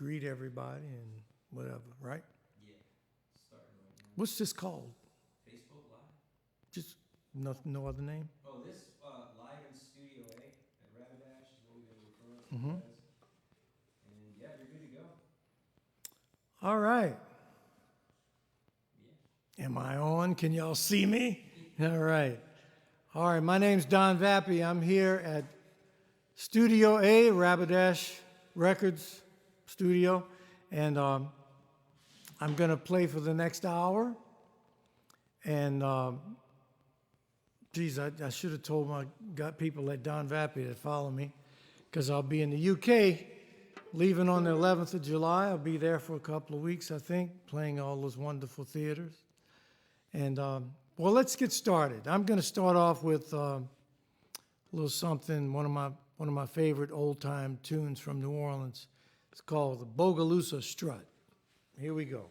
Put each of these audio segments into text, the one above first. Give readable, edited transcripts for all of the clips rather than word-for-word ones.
greet everybody and whatever, right? Yeah, starting right now. What's this called? Facebook Live? Just no other name? Oh, this live in Studio A at Rabadash is what we've been referring to Mm-hmm. it as. And yeah, you're good to go. All right. Yeah. Am I on? Can y'all see me? All right. All right, my name's Don Vappie. I'm here at Studio A, Rabadash Records Studio, and I'm going to play for the next hour. And, geez, I should have told my people at Don Vappie to follow me, because I'll be in the UK, leaving on the 11th of July. I'll be there for a couple of weeks, I think, playing all those wonderful theaters. And, well, let's get started. I'm going to start off with a little something, one of my favorite old-time tunes from New Orleans. It's called the Bogalusa Strut. Here we go.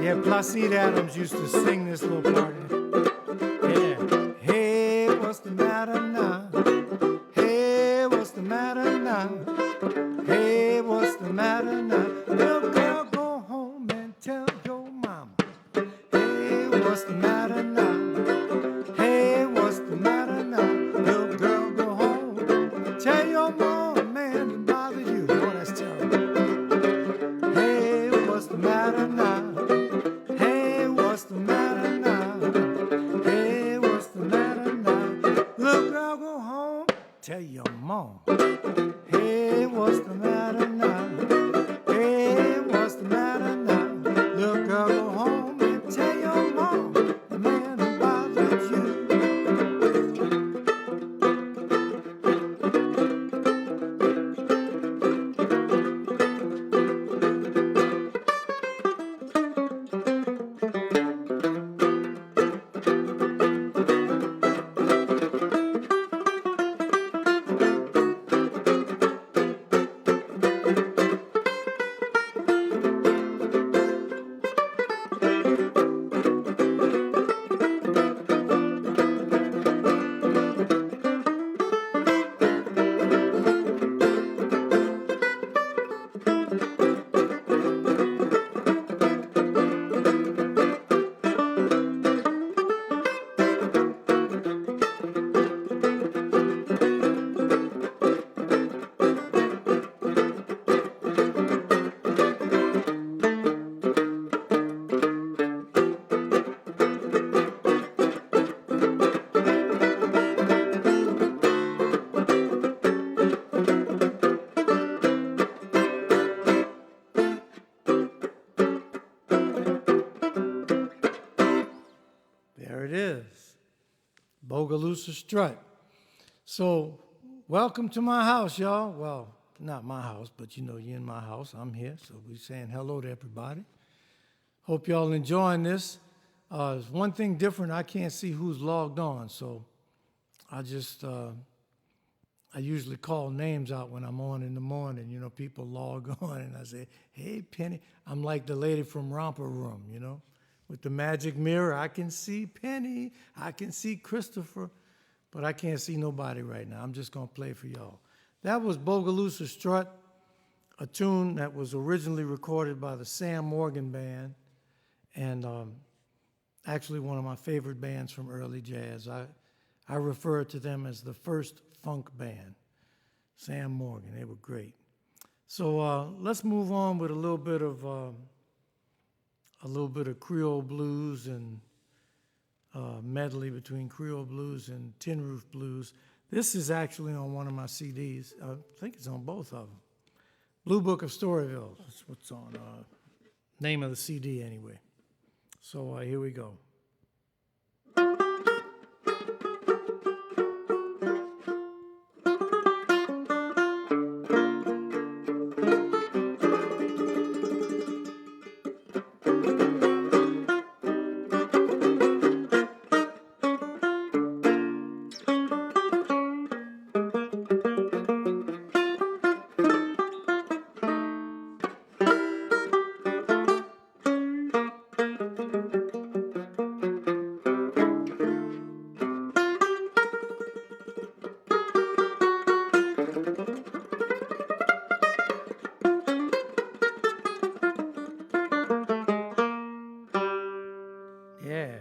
Yeah, Placide Adams used to sing this little part. Yeah. Hey, what's the matter now? Hey, what's the matter now? Hey, what's the matter now? Little girl, go home and tell your mama. Hey, what's the matter now? Hey, what's the matter now? Little girl, go home. Tell your mom, man, to bother you. Oh, that's terrible. Hey, what's the matter now? Hey, what's the matter now? Hey, what's the matter now? Little girl, go home. Tell your mom. Hey, what's the matter now? Hey, what's the matter now? Little girl, go home and tell your mom the man who bothered you. is. Bogalusa Strut. So, welcome to my house, y'all. Well, not my house, but you know, you're in my house. I'm here, so we're saying hello to everybody. Hope y'all enjoying this. There's one thing different. I can't see who's logged on, so I usually call names out when I'm on in the morning. You know, people log on, and I say, hey, Penny. I'm like the lady from Romper Room, you know, with the magic mirror. I can see Penny. I can see Christopher, but I can't see nobody right now. I'm just going to play for y'all. That was Bogalusa Strut, a tune that was originally recorded by the Sam Morgan Band, and actually one of my favorite bands from early jazz. I refer to them as the first funk band, Sam Morgan. They were great. So let's move on with a little bit of Creole blues and medley between Creole blues and Tin Roof Blues. This is actually on one of my CDs. I think it's on both of them. Blue Book of Storyville. That's what's on. Name of the CD anyway. So here we go. Yeah.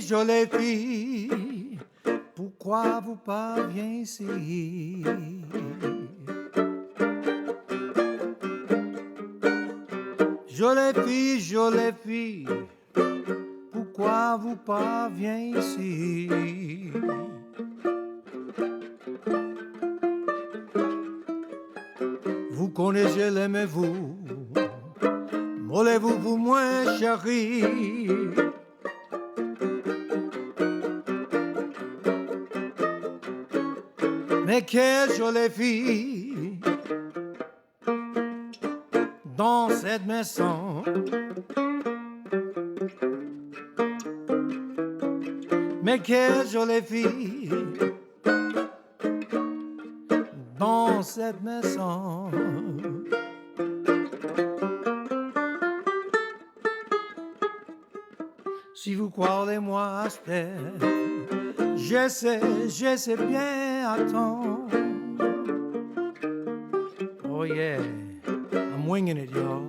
Jolie fille, pourquoi vous pas viens ici? Jolie fille, pourquoi vous pas viens ici? Vous connaissez, l'aimez-vous? Mollez-vous pour moi, chérie? Mais quelle jolie fille dans cette maison. Mais quelle jolie fille dans cette maison. Si vous croyez-moi, je sais bien attendre. Oh yeah, I'm winging it, y'all.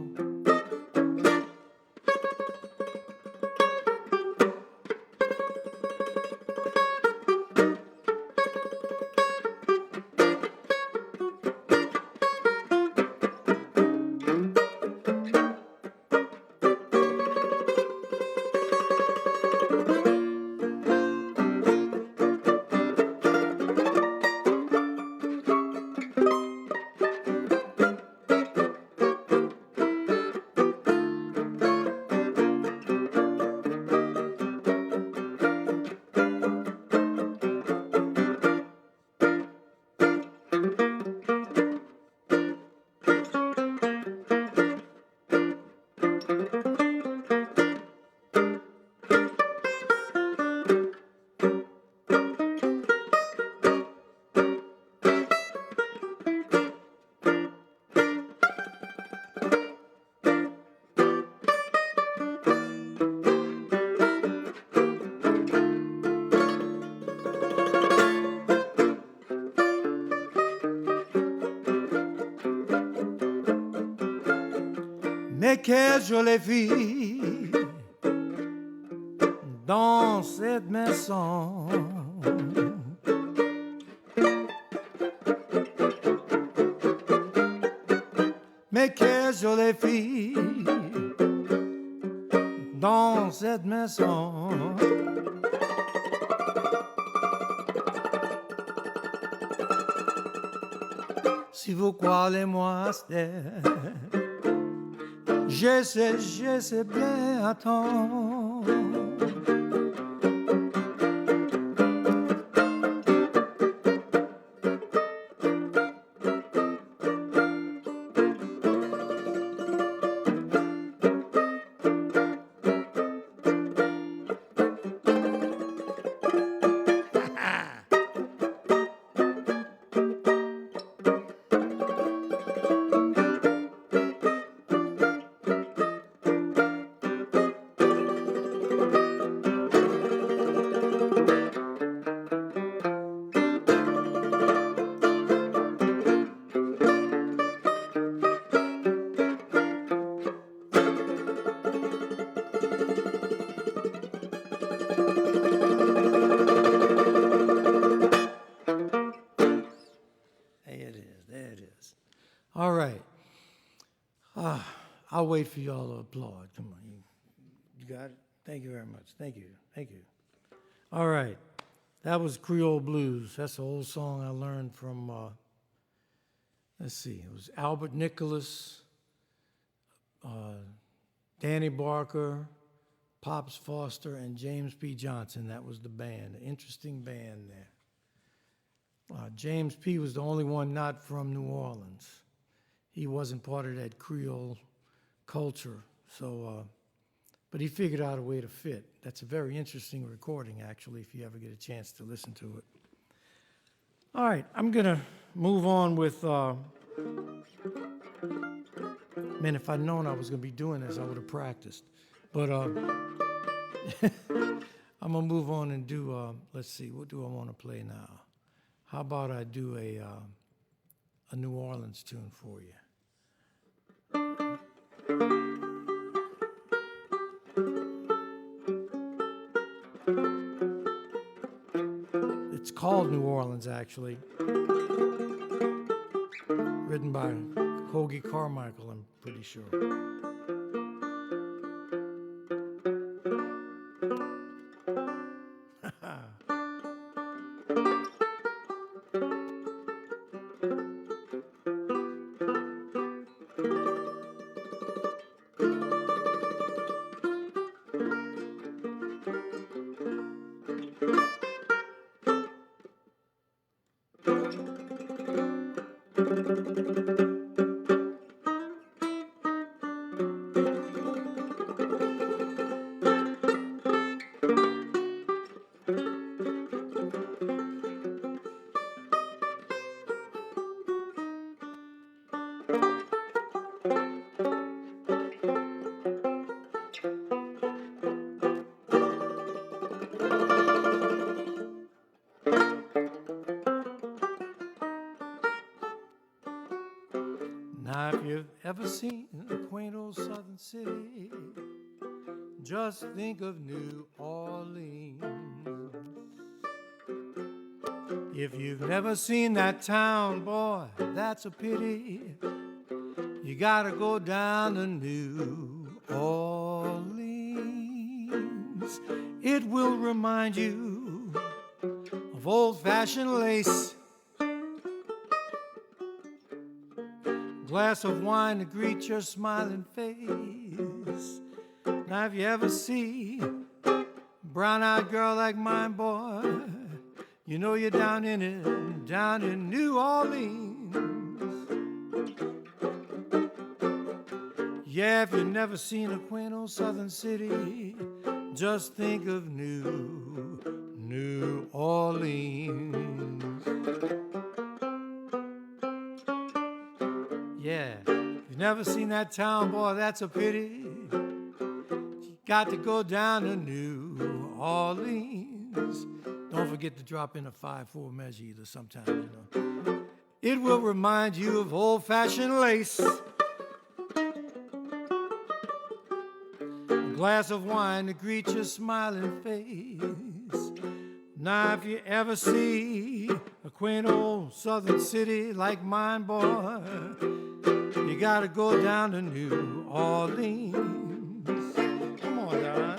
Mais quelle jolie fille dans cette maison. Mais quelle jolie fille dans cette maison. Si vous croyez moi, je sais bien attendre. All right. I'll wait for y'all to applaud. Come on. You got it? Thank you very much. Thank you. Thank you. All right. That was Creole Blues. That's an old song I learned from, let's see, it was Albert Nicholas, Danny Barker, Pops Foster, and James P. Johnson. That was the band. An interesting band there. James P. was the only one not from New Orleans. He wasn't part of that Creole culture, so, but he figured out a way to fit. That's a very interesting recording, actually, if you ever get a chance to listen to it. All right, I'm gonna move on with, man, if I'd known I was gonna be doing this, I would have practiced. But I'm gonna move on and do, let's see, what do I wanna play now? How about I do a New Orleans tune for you? It's called New Orleans, actually. Written by Hoagie Carmichael, I'm pretty sure. Now, if you've ever seen a quaint old southern city, just think of New Orleans. If you've never seen that town, boy, that's a pity. You gotta go down to New Orleans. It will remind you of old-fashioned lace, glass of wine to greet your smiling face. Now, if you ever see a brown-eyed girl like mine, boy, you know you're down in it, down in New Orleans. Yeah, if you've never seen a quaint old southern city, just think of New Orleans. Yeah, if you've never seen that town, boy, that's a pity. You got to go down to New Orleans. Don't forget to drop in a 5/4 measure either sometime, you know. It will remind you of old-fashioned lace, a glass of wine to greet your smiling face. Now, if you ever see a quaint old southern city like mine, boy, you gotta go down to New Orleans. Come on, Don.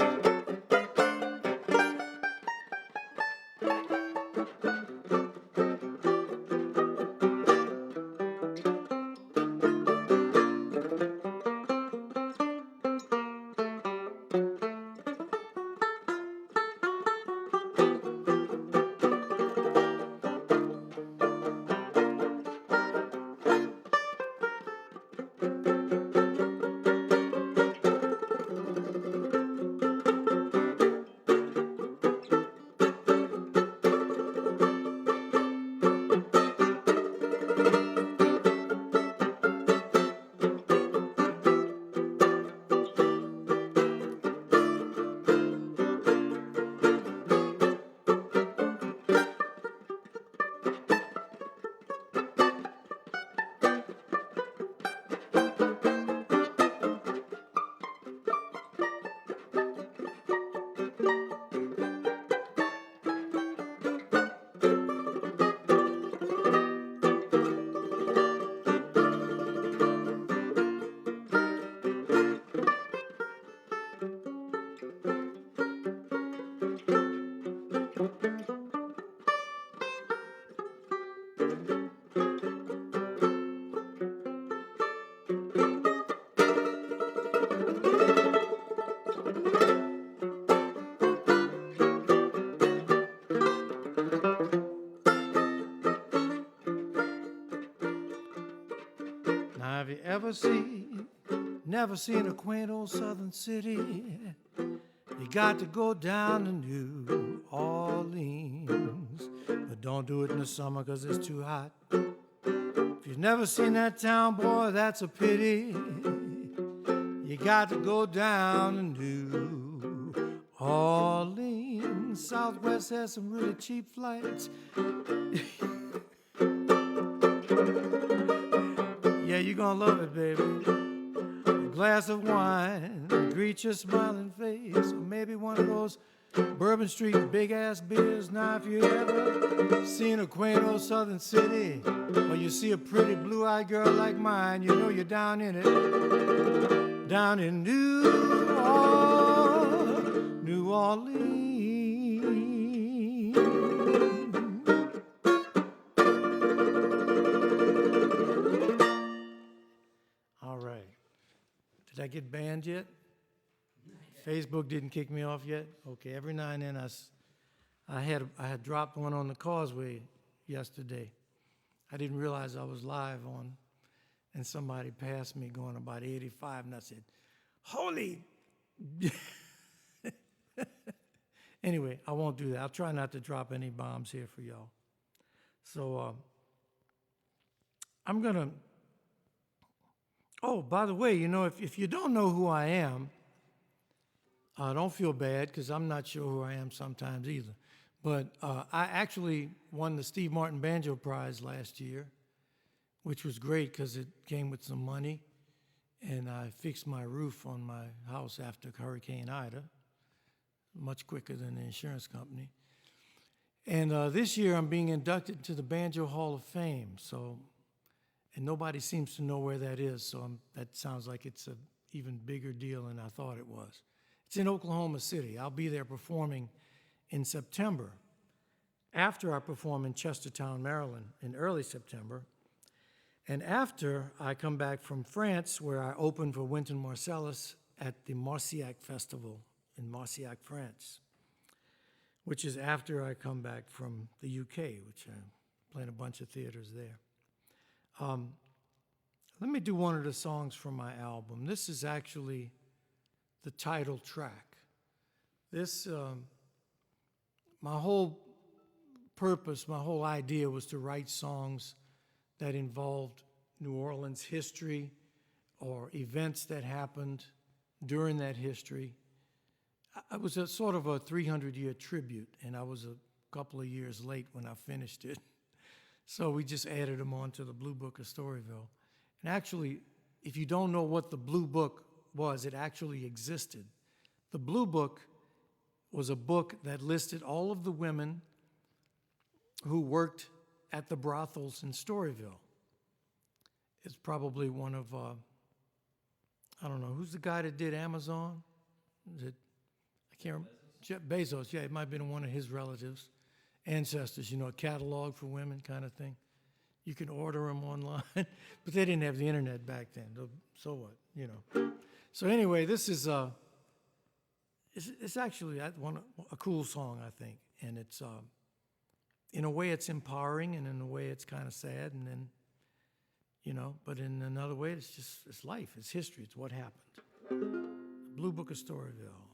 Now, have you never seen a quaint old southern city? You got to go down to New Orleans. But don't do it in the summer because it's too hot. If you've never seen that town, boy, that's a pity. You got to go down to New Orleans. Southwest has some really cheap flights. Yeah, you're gonna love it, baby. A glass of wine, greet your smiling face, or maybe one of those Bourbon Street big-ass beers. Now, if you ever seen a quaint old southern city, or you see a pretty blue-eyed girl like mine, you know you're down in it, down in New Orleans. All right. Did I get banned yet? Facebook didn't kick me off yet? Okay, every now and then I had dropped one on the causeway yesterday. I didn't realize I was live on, and somebody passed me going about 85, and I said, holy. Anyway, I won't do that. I'll try not to drop any bombs here for y'all. So I'm going to, oh, by the way, you know, if you don't know who I am, don't feel bad, because I'm not sure who I am sometimes either. But I actually won the Steve Martin Banjo Prize last year, which was great because it came with some money, and I fixed my roof on my house after Hurricane Ida, much quicker than the insurance company. And this year I'm being inducted into the Banjo Hall of Fame, and nobody seems to know where that is, so that sounds like it's an even bigger deal than I thought it was. It's in Oklahoma City. I'll be there performing in September, after I perform in Chestertown, Maryland, in early September, and after I come back from France, where I open for Wynton Marsalis at the Marcillac Festival in Marcillac, France, which is after I come back from the UK, which I'm playing a bunch of theaters there. Let me do one of the songs from my album. This is actually the title track. This, my whole purpose, my whole idea was to write songs that involved New Orleans history or events that happened during that history. It was a sort of a 300-year tribute, and I was a couple of years late when I finished it. So we just added them onto the Blue Book of Storyville. And actually, if you don't know what the Blue Book was, it actually existed. The Blue Book was a book that listed all of the women who worked at the brothels in Storyville. It's probably one of, I don't know, who's the guy that did Amazon? Is it, I can't remember. Jeff Bezos, yeah, it might have been one of his relatives, ancestors, you know, a catalog for women kind of thing. You can order them online, but they didn't have the internet back then, so what, you know. So anyway, this is, it's actually a cool song, I think, and it's, in a way it's empowering, and in a way it's kind of sad, and then, you know, but in another way it's just, it's life, it's history, it's what happened. Blue Book of Storyville.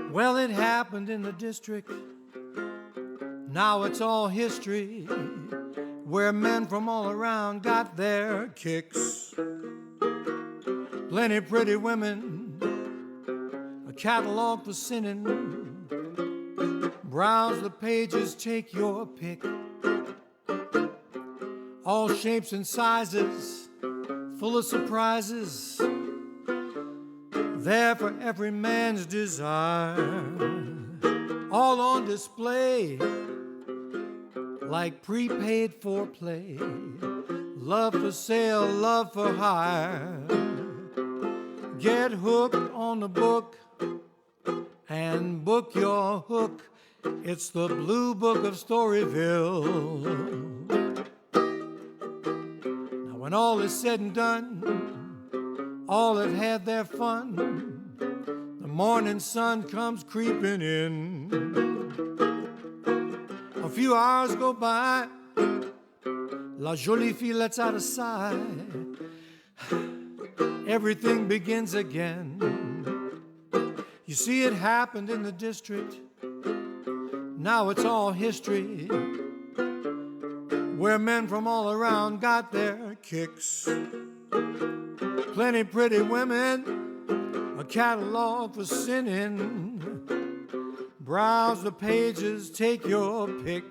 Well, it happened in the district, now it's all history, where men from all around got their kicks. Plenty pretty women, a catalog for sinning, browse the pages, take your pick. All shapes and sizes, full of surprises, there for every man's desire, all on display, like prepaid foreplay, love for sale, love for hire. Get hooked on the book and book your hook. It's the Blue Book of Storyville. Now when all is said and done, all have had their fun. The morning sun comes creeping in. A few hours go by. La jolie fille lets out a sigh. Everything begins again. You see, it happened in the district. Now it's all history, where men from all around got their kicks. Plenty pretty women, a catalog for sinning. Browse the pages, take your pick.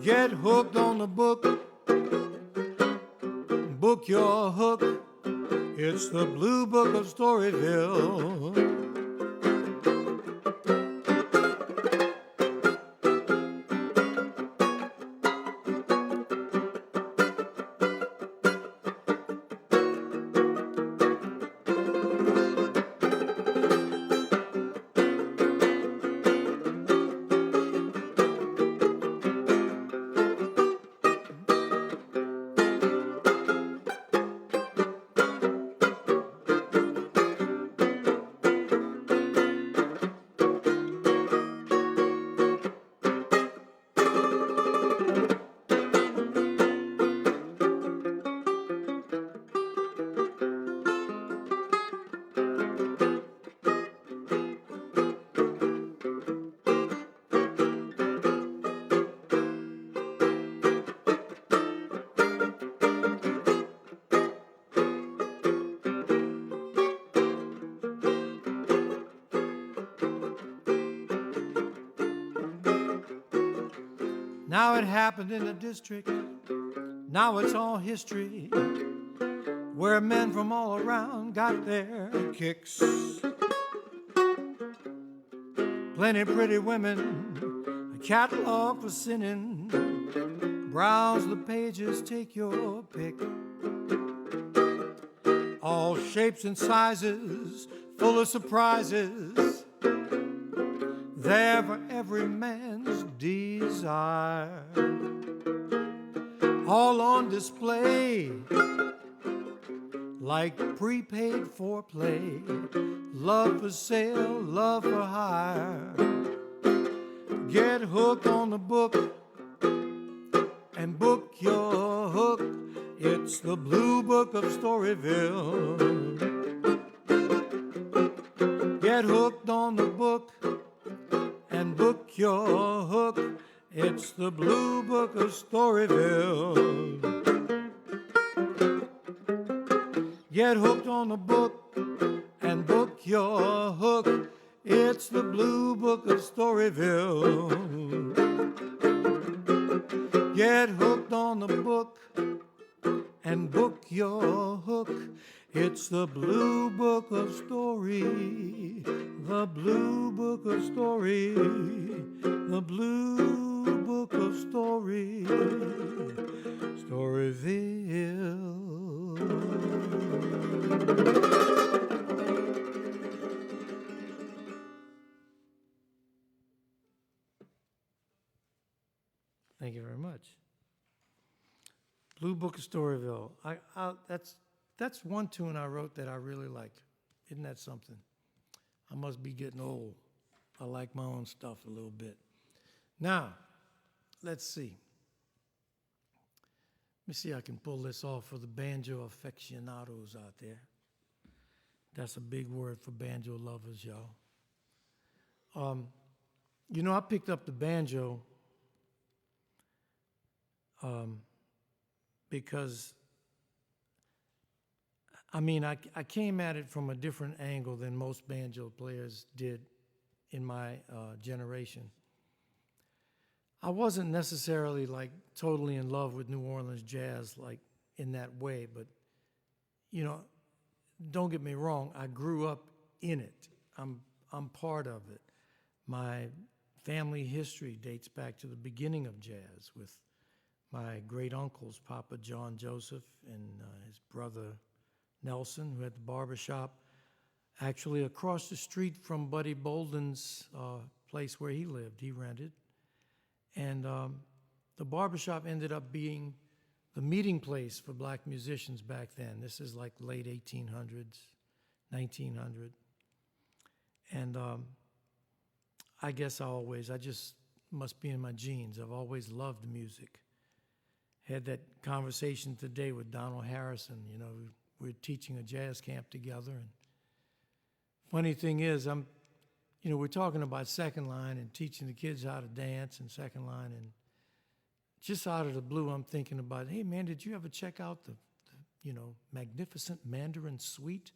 Get hooked on the book, book your hook. It's the Blue Book of Storyville. Now it happened in the district, now it's all history, where men from all around got their kicks. plenty pretty women, a catalog for sinning. Browse the pages, take your pick. All shapes and sizes, full of surprises, there for every man's desire. All on display, like prepaid foreplay. Love for sale, love for hire. Get hooked on the book and book your hook. It's the Blue Book of Storyville. Get hooked on the book and book your hook. It's the Blue Book of Storyville. Get hooked on the book and book your hook. It's the Blue Book of Storyville. Get hooked on the book and book your hook. It's the Blue Book of Story, the Blue Book of Story, the Blue Book of Story, Storyville. Thank you very much. Blue Book of Storyville. That's one tune I wrote that I really like. Isn't that something? I must be getting old. I like my own stuff a little bit. Now, let's see. Let me see if I can pull this off for the banjo aficionados out there. That's a big word for banjo lovers, y'all. You know, I picked up the banjo because, I mean, I came at it from a different angle than most banjo players did in my generation. I wasn't necessarily like totally in love with New Orleans jazz like in that way, but you know, don't get me wrong, I grew up in it. I'm part of it. My family history dates back to the beginning of jazz with my great uncles, Papa John Joseph and his brother Nelson, who had the barbershop actually across the street from Buddy Bolden's place where he lived. He rented. And the barbershop ended up being the meeting place for black musicians back then. This is like late 1800s, 1900. And I guess I just must be in my genes. I've always loved music. Had that conversation today with Donald Harrison. You know, we're teaching a jazz camp together. And funny thing is, we're talking about second line and teaching the kids how to dance in second line. And just out of the blue, I'm thinking about, hey, man, did you ever check out the Magnificent Mandarin Suite?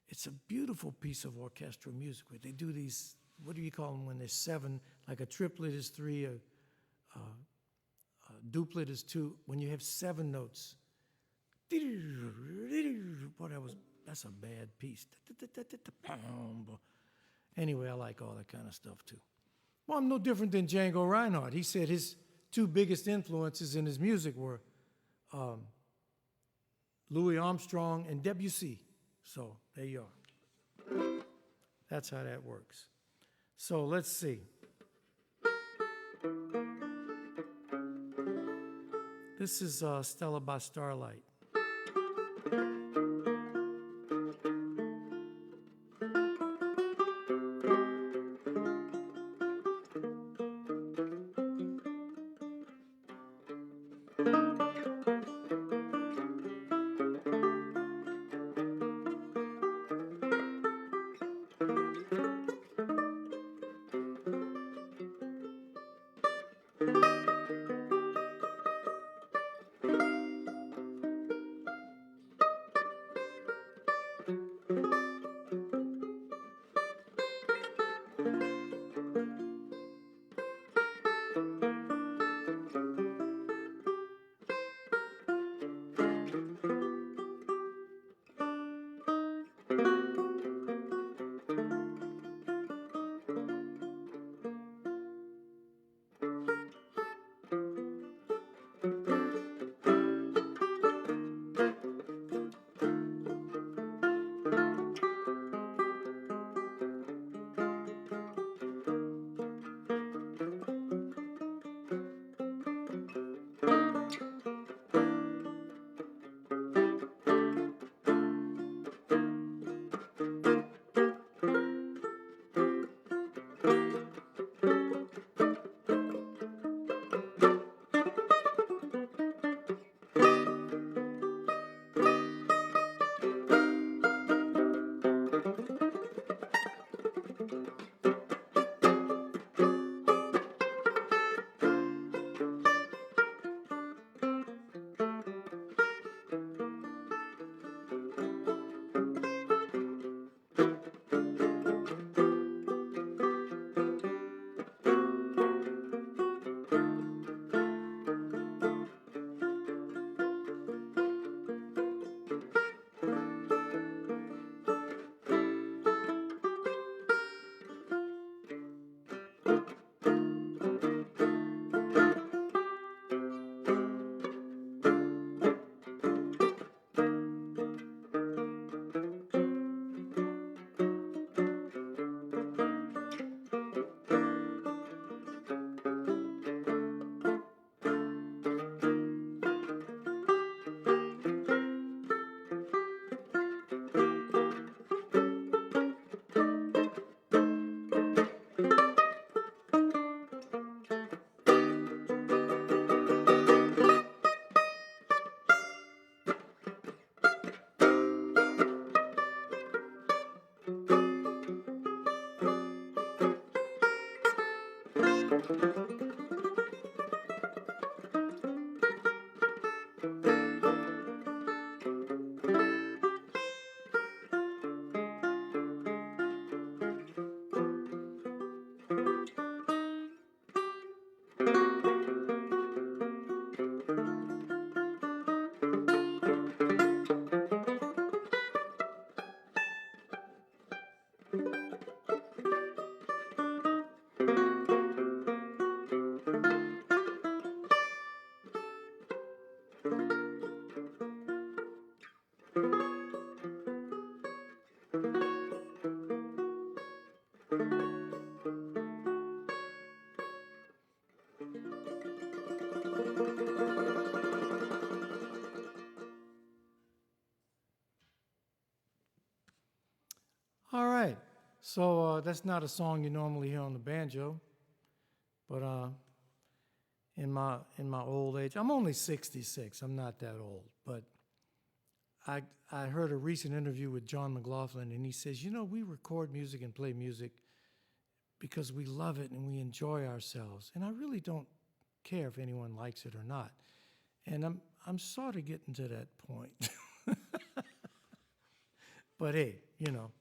It's a beautiful piece of orchestral music where they do these, what do you call them when there's seven, like a triplet is three, a duplet is two. When you have seven notes, boy, that's a bad piece. Anyway, I like all that kind of stuff too. Well, I'm no different than Django Reinhardt. He said his two biggest influences in his music were Louis Armstrong and Debussy. So there you are. That's how that works. So let's see. This is Stella by Starlight. All right. So that's not a song you normally hear on the banjo, but in my old age, I'm only 66. I'm not that old, but I heard a recent interview with John McLaughlin, and he says, you know, we record music and play music because we love it and we enjoy ourselves, and I really don't care if anyone likes it or not. And I'm sort of getting to that point. But hey, you know,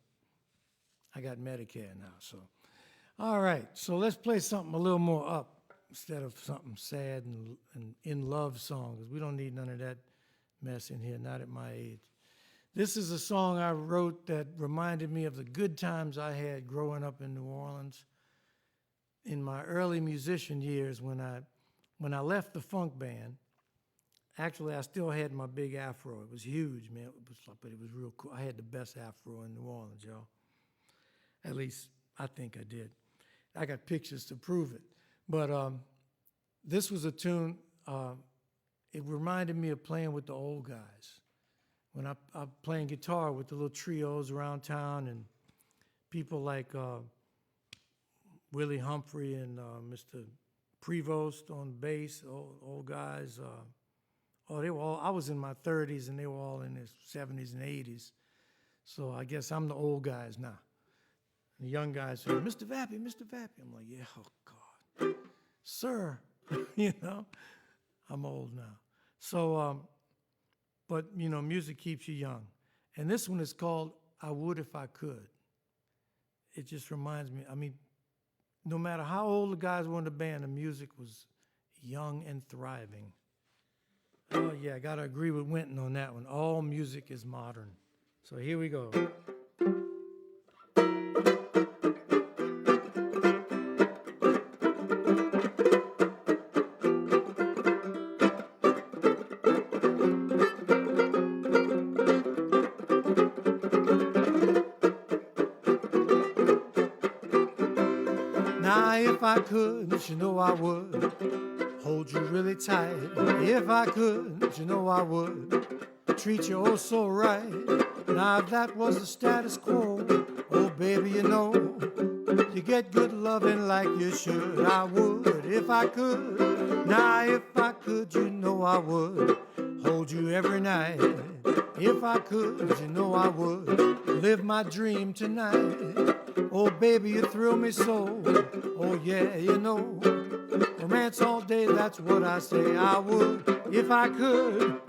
I got Medicare now, so. All right, so let's play something a little more up instead of something sad and in love song, because we don't need none of that mess in here, not at my age. This is a song I wrote that reminded me of the good times I had growing up in New Orleans in my early musician years when I left the funk band. Actually, I still had my big afro. It was huge, man. But it was real cool. I had the best afro in New Orleans, y'all. At least I think I did. I got pictures to prove it. But this was a tune. It reminded me of playing with the old guys. When I'm playing guitar with the little trios around town and people like Willie Humphrey and Mr. Prevost on bass, old guys. They were all, I was in my 30s and they were all in their 70s and 80s. So I guess I'm the old guys now. And the young guys say, Mr. Vappie, Mr. Vappie. I'm like, yeah, oh God. Sir, you know, I'm old now. So, but, you know, music keeps you young. And this one is called I Would If I Could. It just reminds me, I mean, no matter how old the guys were in the band, the music was young and thriving. Oh, yeah, I got to agree with Winton on that one. All music is modern. So here we go. Now, if I could, you know I would hold you really tight. If I could, you know I would treat you oh so right. Now, if that was the status quo, oh baby, you know, you get good loving like you should. I would if I could. Now, if I could, you know I would hold you every night. If I could, you know I would live my dream tonight. Oh, baby, you thrill me so. Oh, yeah, you know. Romance all day, that's what I say. I would if I could.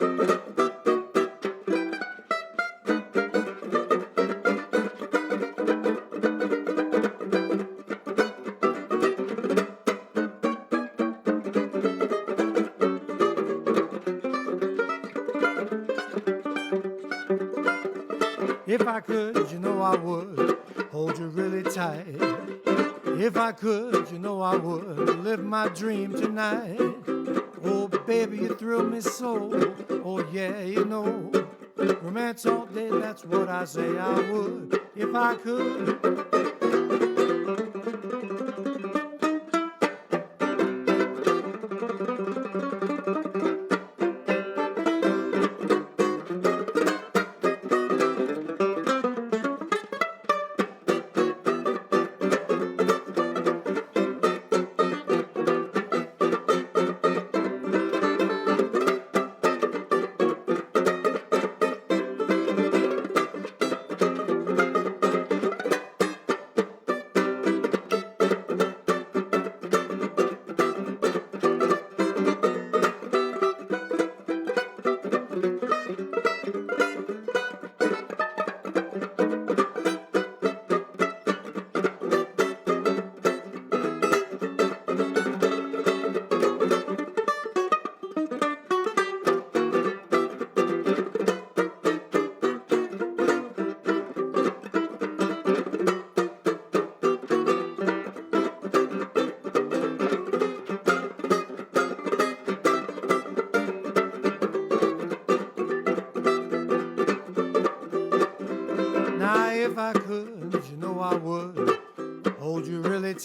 If I could, you know I would hold you really tight. If I could, you know I would live my dream tonight. Oh, baby, you thrill me so. Oh, yeah, you know. Romance all day, that's what I say. I would if I could.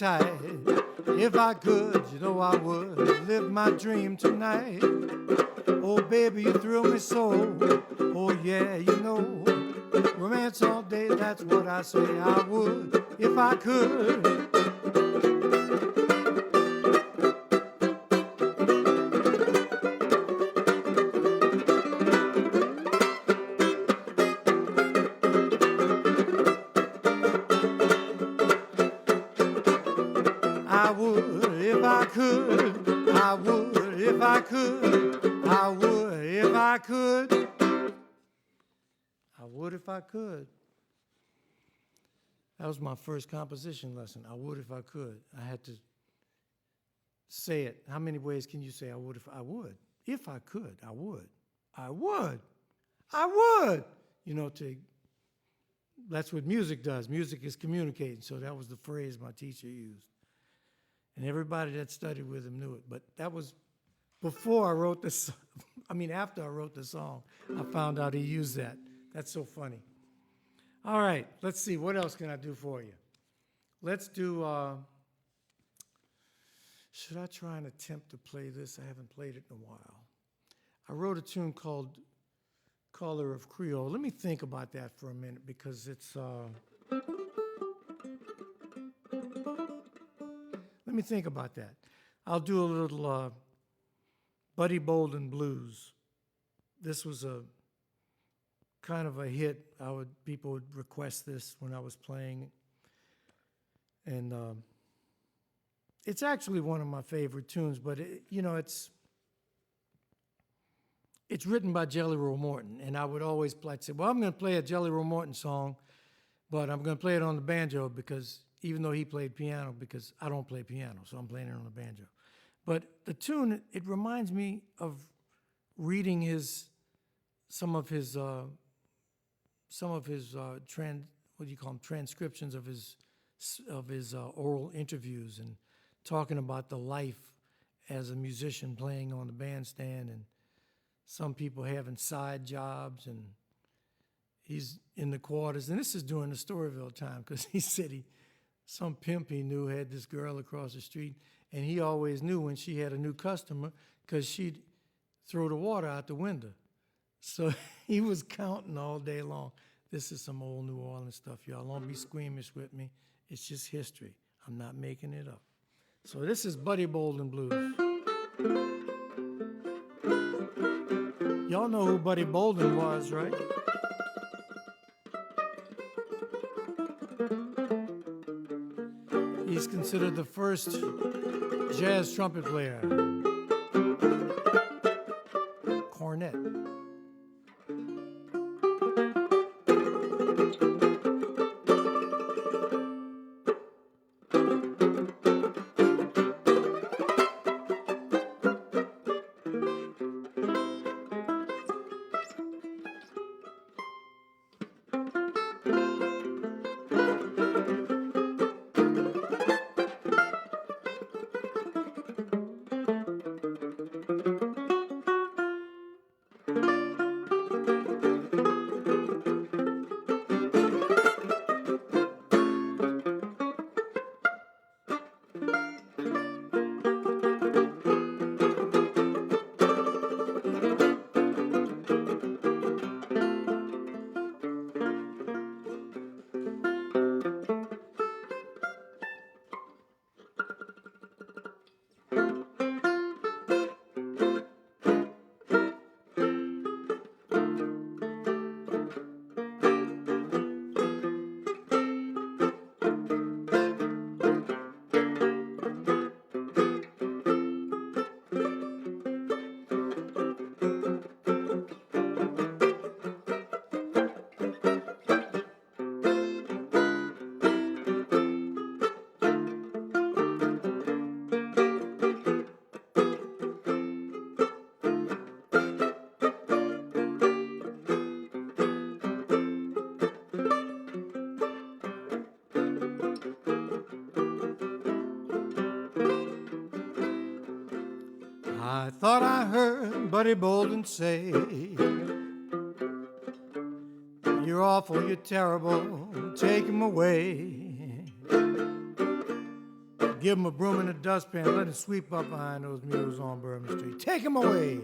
tight. If I could, you know I would live my dream tonight. Oh, baby, you thrill me so. Oh, yeah, you know. Romance all day, that's what I say I would if I could. I would if I could. I would if I could. I would if I could. I would if I could. That was my first composition lesson. I would if I could. I had to say it. How many ways can you say I would if I would? If I could, I would. I would. I would. You know, that's what music does. Music is communicating. So that was the phrase my teacher used. And everybody that studied with him knew it. But that was before I wrote this. After I wrote the song, I found out he used that. That's so funny. All right, let's see. What else can I do for you? Let's do, should I try and attempt to play this? I haven't played it in a while. I wrote a tune called Color of Creole. Let me think about that for a minute because it's, let me think about that. I'll do a little Buddy Bolden blues. This was a kind of a hit. People would request this when I was playing, and it's actually one of my favorite tunes. But it's written by Jelly Roll Morton, and I would always say, well, I'm going to play a Jelly Roll Morton song, but I'm going to play it on the banjo because even though he played piano, because I don't play piano, so I'm playing it on the banjo. But the tune, it reminds me of reading some of his transcriptions of his oral interviews and talking about the life as a musician playing on the bandstand and some people having side jobs, and he's in the quarters. And this is during the Storyville time because he said some pimp he knew had this girl across the street, and he always knew when she had a new customer because she'd throw the water out the window. So he was counting all day long. This is some old New Orleans stuff, y'all. Don't be squeamish with me. It's just history. I'm not making it up. So this is Buddy Bolden Blues. Y'all know who Buddy Bolden was, right? He's considered the first jazz trumpet player. Cornet. I thought I heard Buddy Bolden say, you're awful, you're terrible, take him away. give him a broom and a dustpan, let him sweep up behind those mules on Bourbon Street. Take him away.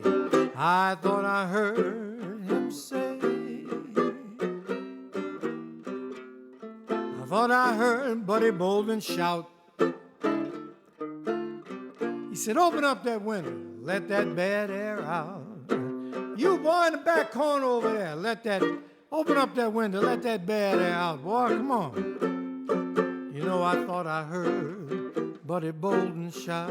I thought I heard him say, I thought I heard Buddy Bolden shout. He said, open up that window, let that bad air out. You boy in the back corner over there, open up that window, let that bad air out. Boy, come on. You know, I thought I heard Buddy Bolden shout.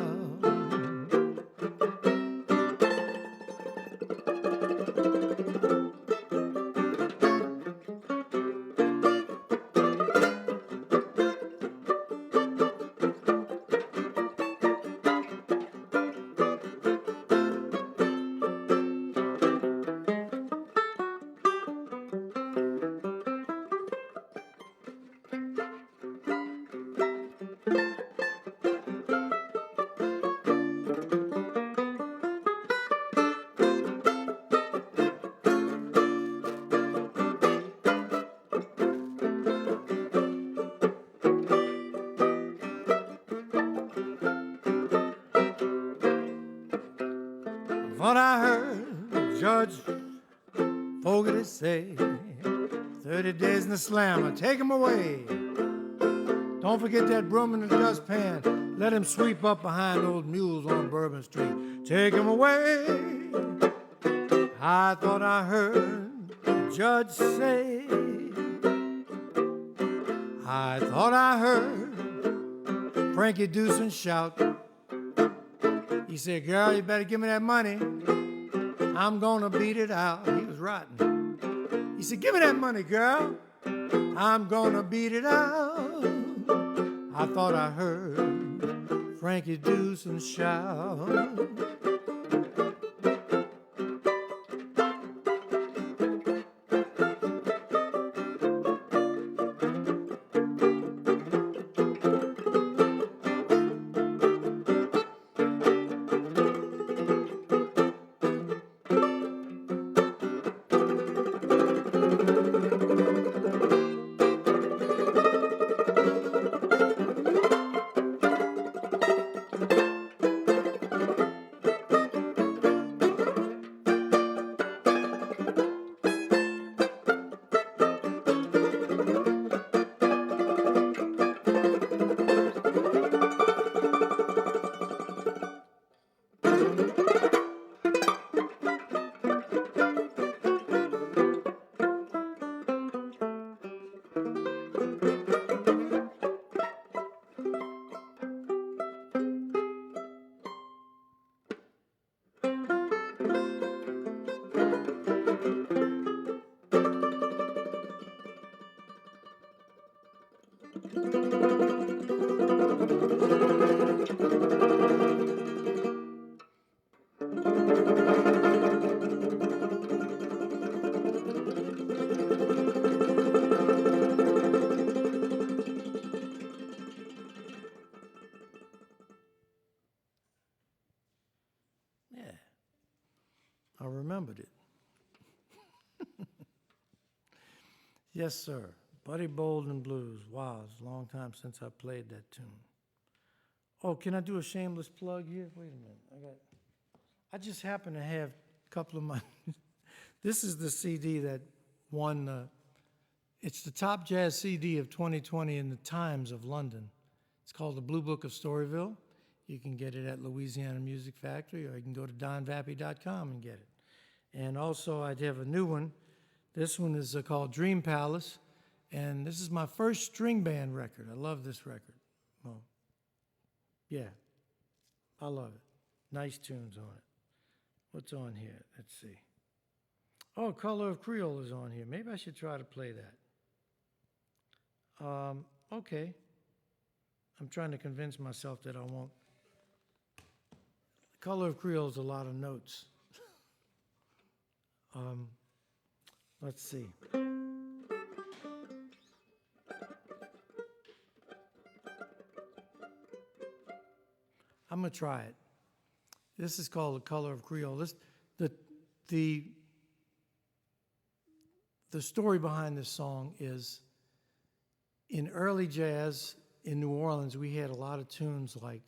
What I heard Judge Fogarty say, 30 days in the slammer, take him away. Don't forget that broom in the dustpan, let him sweep up behind those mules on Bourbon Street. Take him away. I thought I heard the judge say, I thought I heard Frankie Dewson shout. He said, girl, you better give me that money. I'm gonna beat it out. He was rotten. He said, give me that money, girl. I'm gonna beat it out. I thought I heard Frankie Dewson shout. I remembered it. Yes, sir. Buddy Bolden Blues. Wow, it's a long time since I played that tune. Oh, can I do a shameless plug here? Wait a minute. I just happen to have a couple of my... This is the CD that won... it's the top jazz CD of 2020 in the Times of London. It's called The Blue Book of Storyville. You can get it at Louisiana Music Factory, or you can go to donvappie.com and get it. And also, I have a new one. This one is called Dream Palace, and this is my first string band record. I love this record. Well, yeah, I love it. Nice tunes on it. What's on here? Let's see. Oh, Color of Creole is on here. Maybe I should try to play that. Okay. I'm trying to convince myself that I won't. Color of Creole is a lot of notes. Let's see. I'm going to try it. This is called The Color of Creole. The story behind this song is, in early jazz, in New Orleans, we had a lot of tunes like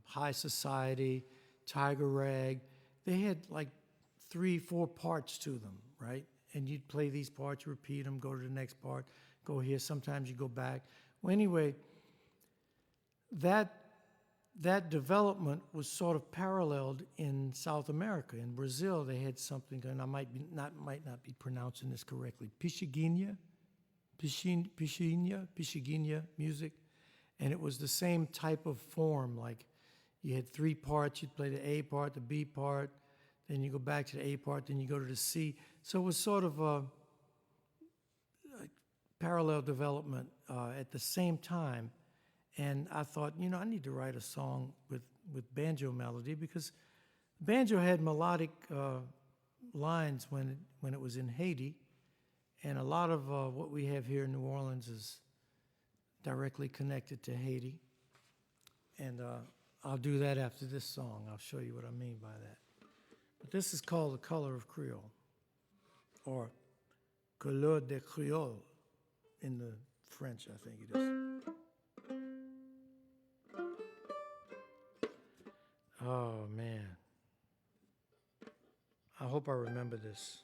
High Society, Tiger Rag. They had like 3, 4 parts to them, right? And you'd play these parts, repeat them, go to the next part, go here. Sometimes you go back. Well, anyway, that development was sort of paralleled in South America. In Brazil, they had something, and I might not be pronouncing this correctly, Pixinguinha music. And it was the same type of form, like you had 3 parts, you'd play the A part, the B part, then you go back to the A part, then you go to the C. So it was sort of a parallel development at the same time. And I thought, I need to write a song with banjo melody, because banjo had melodic lines when it was in Haiti, and a lot of what we have here in New Orleans is directly connected to Haiti. And I'll do that after this song. I'll show you what I mean by that. But this is called The Color of Creole, or Couleur de Creole in the French, I think it is. Oh, man. I hope I remember this.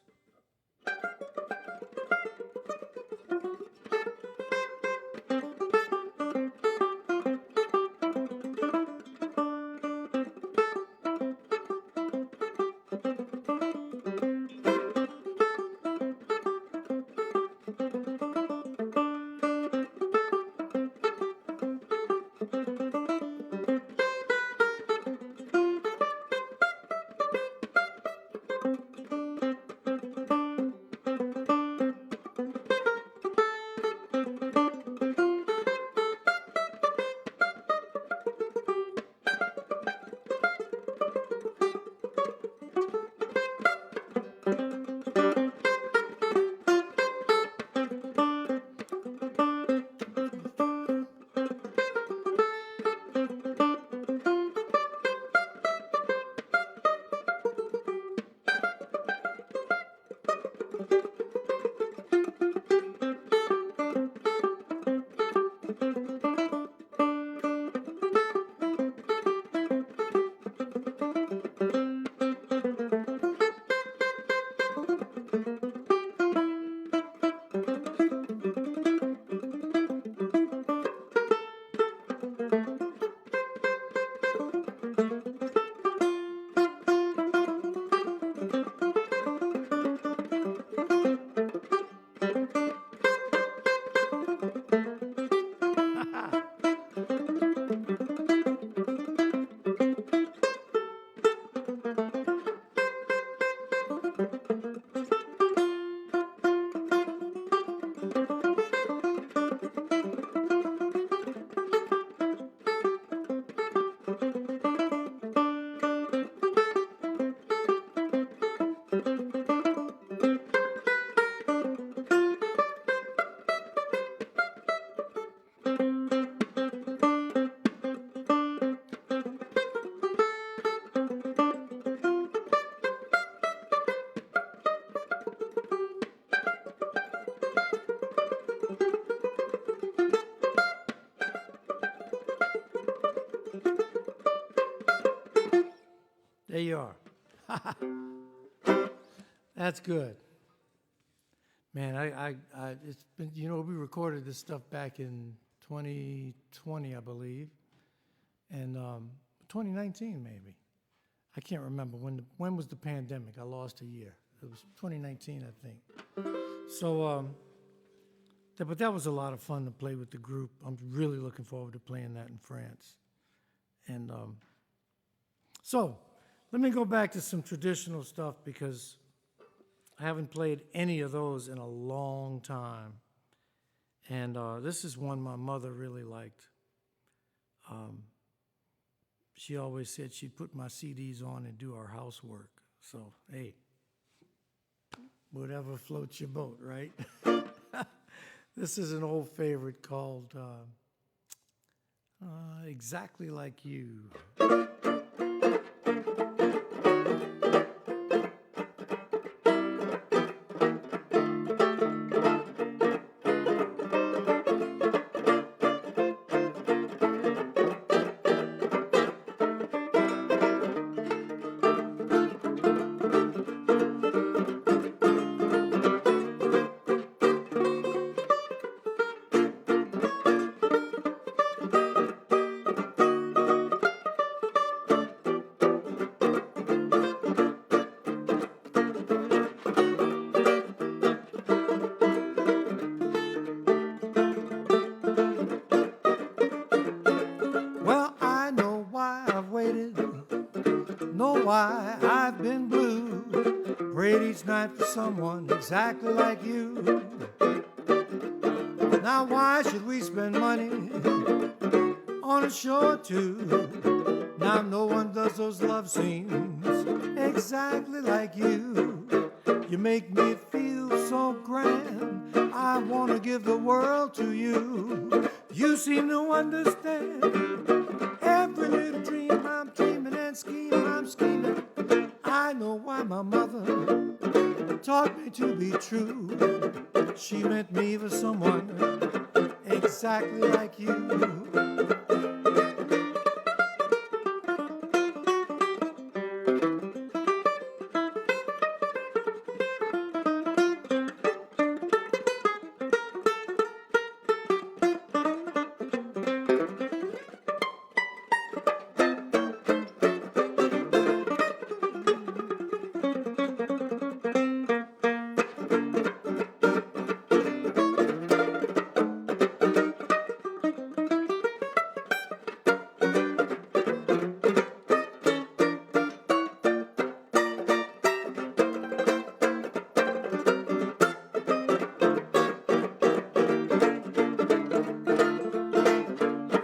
There you are. That's good. Man, it's been, we recorded this stuff back in 2020, I believe, and 2019 maybe. I can't remember when was the pandemic. I lost a year. It was 2019, I think. So, but that was a lot of fun to play with the group. I'm really looking forward to playing that in France. And so, let me go back to some traditional stuff, because I haven't played any of those in a long time. And this is one my mother really liked. She always said she'd put my CDs on and do our housework. So, hey, whatever floats your boat, right? This is an old favorite called Exactly Like You. Well, I know why I've waited, know why I've been blue. Prayed each night for someone exactly like you. Now why should we spend money on a show or two? Now no one does those love scenes exactly like you. You make me feel so grand, I wanna give the world to you. You seem to understand every little dream I'm dreaming and scheming I'm scheming. I know why my mother taught me to be true. She meant me for someone exactly like you.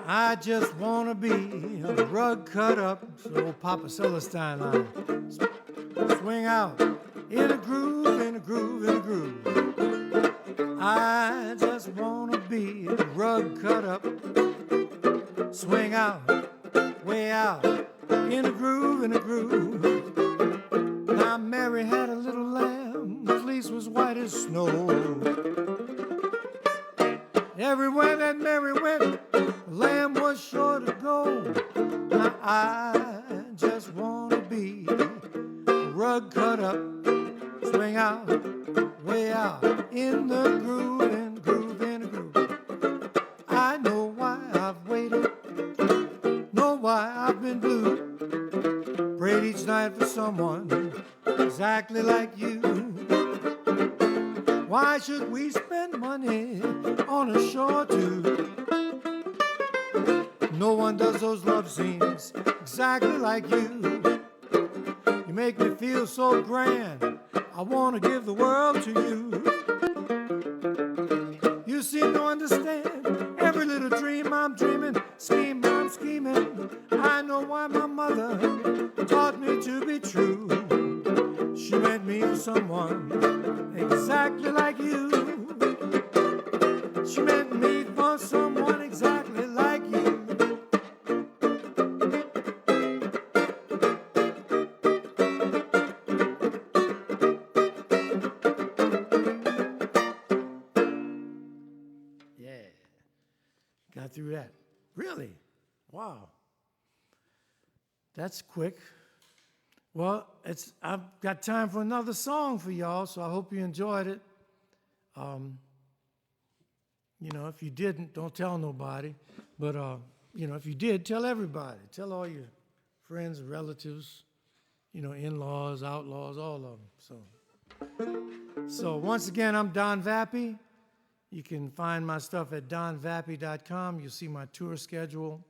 I just wanna be a rug cut up, so Papa Celestine line. Swing out in a groove, in a groove, in a groove. I just wanna be a rug cut up, swing out, way out, in a groove, in a groove. Now Mary had a little lamb, the fleece was white as snow. Everywhere that Mary went, the lamb was sure to go. Now I just wanna be a rug cut up, swing out, way out, in the groove, in the groove, in the groove. I know why I've waited, know why I've been blue. Prayed each night for someone exactly like you. Why should we spend money on a show or two? No one does those love scenes exactly like you. You make me feel so grand, I want to give the world to you. You seem to understand every little dream I'm dreaming, scheme I'm scheming. I know why my mother taught me to be true. She meant me for someone exactly like you. She meant me for someone exactly like you. Yeah, got through that. Really? Wow. That's quick. Well, I've got time for another song for y'all, so I hope you enjoyed it. You know, if you didn't, don't tell nobody. But, you know, if you did, tell everybody. Tell all your friends, relatives, you know, in-laws, outlaws, all of them. So once again, I'm Don Vappie. You can find my stuff at donvappie.com. You'll see my tour schedule.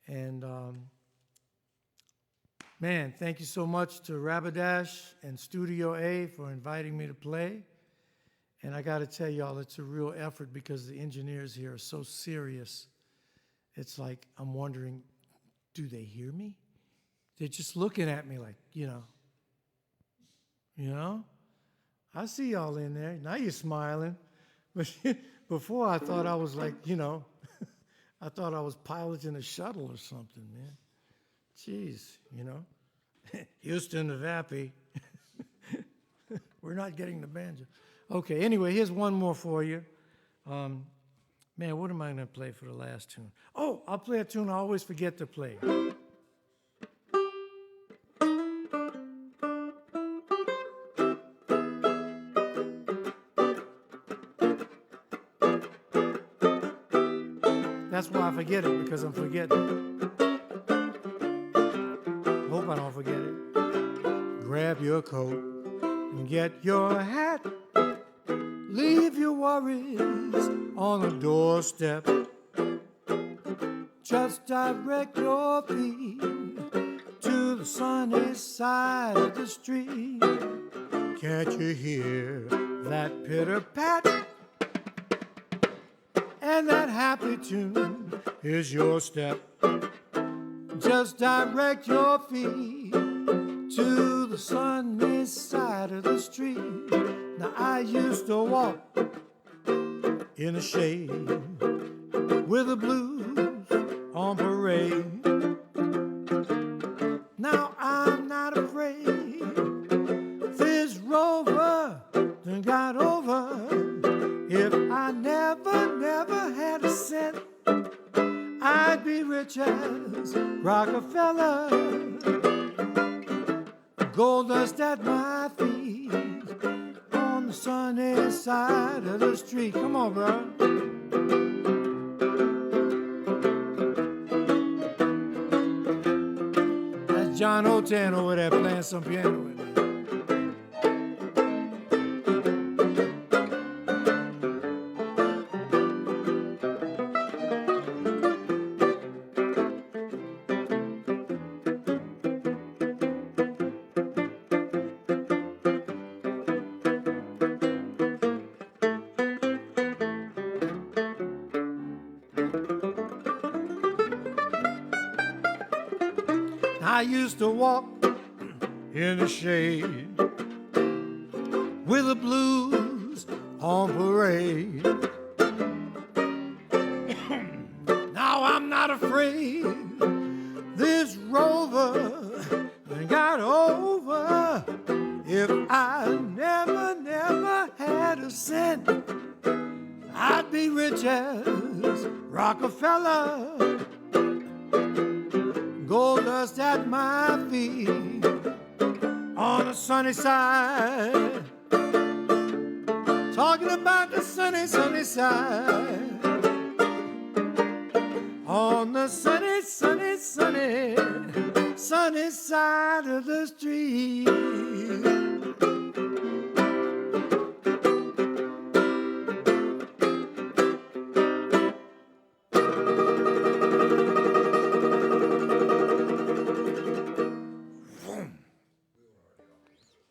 And, man, thank you so much to Rabadash and Studio A for inviting me to play. And I got to tell y'all, it's a real effort because the engineers here are so serious. It's like, I'm wondering, do they hear me? They're just looking at me like, you know? I see y'all in there. Now you're smiling. But before I thought I was like, you know, I thought I was piloting a shuttle or something, man. Jeez, you know. Houston to Vappie. We're not getting the banjo. Okay, anyway, here's one more for you. Man, what am I going to play for the last tune? Oh, I'll play a tune I always forget to play. That's why I forget it, because I'm forgetting. I don't forget it. Grab your coat and get your hat. Leave your worries on the doorstep. Just direct your feet to the sunny side of the street. Can't you hear that pitter-pat? And that happy tune is your step. Just direct your feet to the sunny side of the street. Now I used to walk in the shade with the blues on parade. Now I'm not afraid. This rover done got over. If I never had a cent, I'd be rich as Rockefeller. Gold dust at my feet on the sunny side of the street. Come on, bro. That's John Otan over there playing some piano with me. I used to walk in the shade with the blues on parade. Now I'm not afraid. This rover got over. If I never had a cent, I'd be rich as Rockefeller. Gold dust at my feet on the sunny side. Talking about the sunny side. On the sunny side of the street.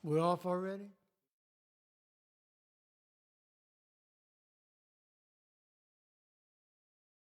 We're off already?